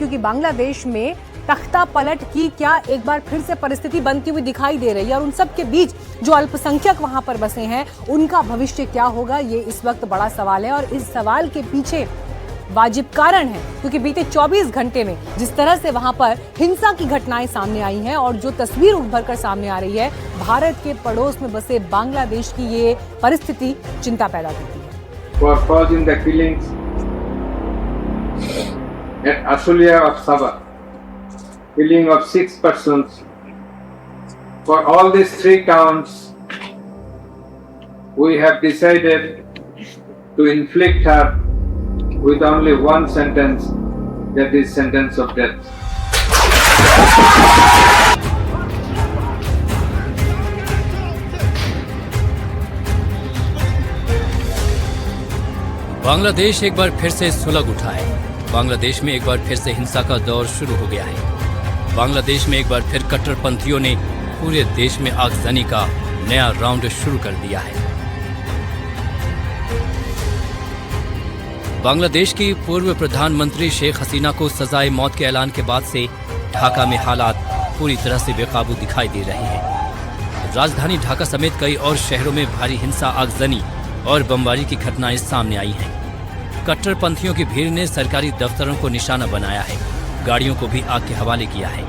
क्योंकि बांग्लादेश में तख्ता पलट की क्या एक बार फिर से परिस्थिति बनती हुई दिखाई दे रही है और उन सब के बीच जो अल्पसंख्यक वहां पर बसे हैं उनका भविष्य क्या होगा, ये इस वक्त बड़ा सवाल है। और इस सवाल के पीछे वाजिब कारण है क्योंकि बीते 24 घंटे में जिस तरह से वहां पर हिंसा की घटनाएं सामने आई हैं और जो तस्वीर उभर कर सामने आ रही है, भारत के पड़ोस में बसे बांग्लादेश की ये परिस्थिति चिंता पैदा करती है। For causing the killings at Ashulia of Sabah, killing of 6 persons. For all these 3 counts, we have decided to inflict her with only one sentence, that is sentence of death. Bangladesh एक बार फिर से सुलग उठा है। बांग्लादेश में एक बार फिर से हिंसा का दौर शुरू हो गया है। बांग्लादेश में एक बार फिर कट्टरपंथियों ने पूरे देश में आगजनी का नया राउंड शुरू कर दिया है। बांग्लादेश की पूर्व प्रधानमंत्री शेख हसीना को सजाए मौत के ऐलान के बाद से ढाका में हालात पूरी तरह से बेकाबू दिखाई दे रहे हैं। राजधानी ढाका समेत कई और शहरों में भारी हिंसा, आगजनी और बमबारी की घटनाएं सामने आई हैं। कट्टरपंथियों की भीड़ ने सरकारी दफ्तरों को निशाना बनाया है, गाड़ियों को भी आग के हवाले किया है।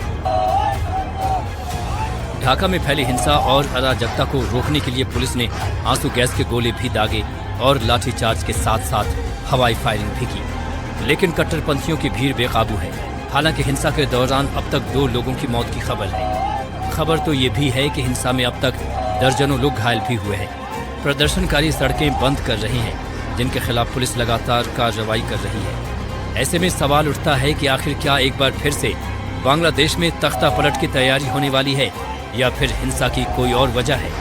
ढाका में फैली हिंसा और अराजकता को रोकने के लिए पुलिस ने आंसू गैस के गोले भी दागे और लाठीचार्ज के साथ साथ हवाई फायरिंग भी की, लेकिन कट्टरपंथियों की भीड़ बेकाबू है। हालांकि हिंसा के दौरान अब तक 2 लोगों की मौत की खबर है। खबर तो ये भी है कि हिंसा में अब तक दर्जनों लोग घायल भी हुए हैं। प्रदर्शनकारी सड़कें बंद कर रहे हैं, जिनके खिलाफ पुलिस लगातार कार्रवाई कर रही है। ऐसे में सवाल उठता है कि आखिर क्या एक बार फिर से बांग्लादेश में तख्ता पलट की तैयारी होने वाली है या फिर हिंसा की कोई और वजह है।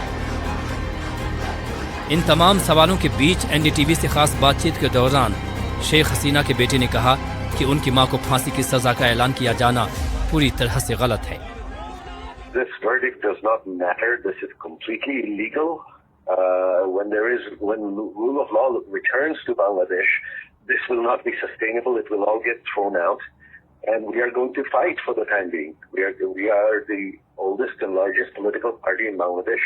इन तमाम सवालों के बीच एनडीटीवी से खास बातचीत के दौरान शेख हसीना के बेटे ने कहा कि उनकी मां को फांसी की सजा का ऐलान किया जाना पूरी तरह से गलत है। This verdict does not matter. This is completely illegal. When rule of law returns to Bangladesh, this will not be sustainable. It will all get thrown out, and we are going to fight for the time being. We are the oldest and largest political party in Bangladesh.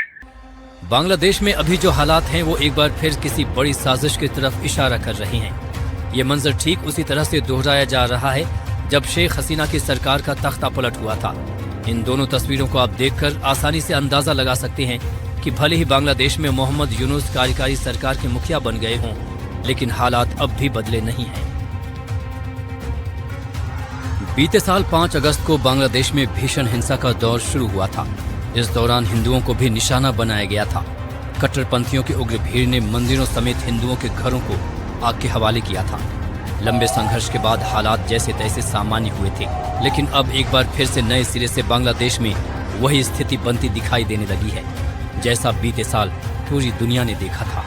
Bangladesh में अभी जो हालात हैं वो एक बार फिर किसी बड़ी साजिश की तरफ इशारा कर रहे हैं। ये मंजर ठीक उसी तरह से दोहराया जा रहा है जब शेख हसीना की सरकार का तख्ता पलट हुआ था। इन दोनों तस्वीरों को आप देखकर आसानी से अंदाजा लगा सकते हैं कि भले ही बांग्लादेश में मोहम्मद यूनुस कार्यकारी सरकार के मुखिया बन गए हों, लेकिन हालात अब भी बदले नहीं हैं। बीते साल 5 अगस्त को बांग्लादेश में भीषण हिंसा का दौर शुरू हुआ था। इस दौरान हिंदुओं को भी निशाना बनाया गया था। कट्टरपंथियों की उग्र भीड़ ने मंदिरों समेत हिंदुओं के घरों को आग के हवाले किया था। लंबे संघर्ष के बाद हालात जैसे तैसे सामान्य हुए थे, लेकिन अब एक बार फिर से नए सिरे से बांग्लादेश में वही स्थिति बनती दिखाई देने लगी है जैसा बीते साल पूरी दुनिया ने देखा था।